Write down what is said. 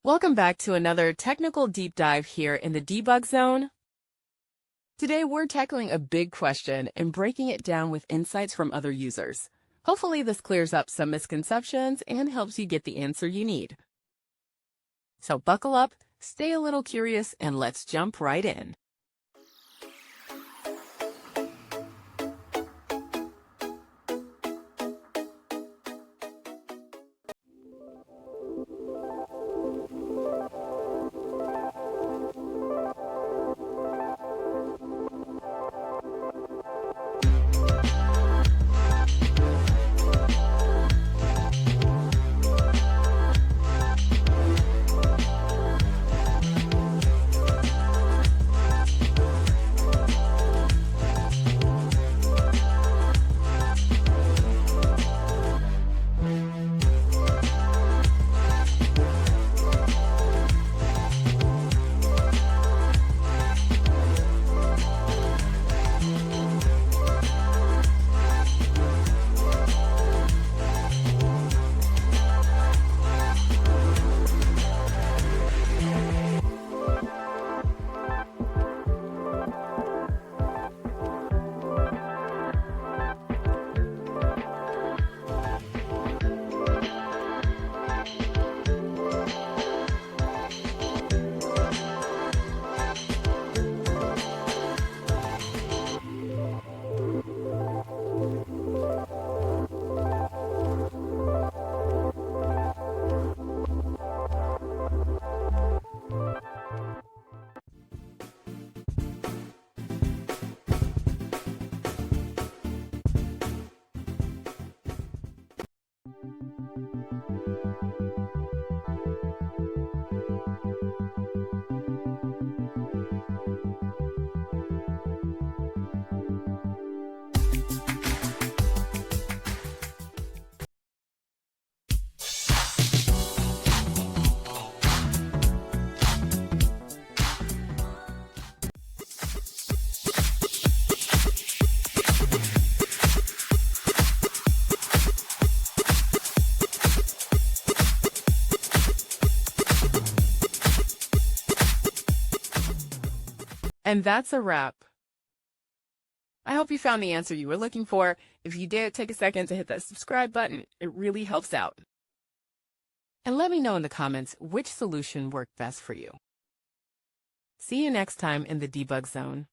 Welcome back to another technical deep dive here in the debug zone. Today we're tackling a big question and breaking it down with insights from other users. Hopefully this clears up some misconceptions and helps you get the answer you need. So buckle up, stay a little curious, and let's jump right in. And that's a wrap. I hope you found the answer you were looking for. If you did, take a second to hit that subscribe button. It really helps out. And let me know in the comments which solution worked best for you. See you next time in the debug zone.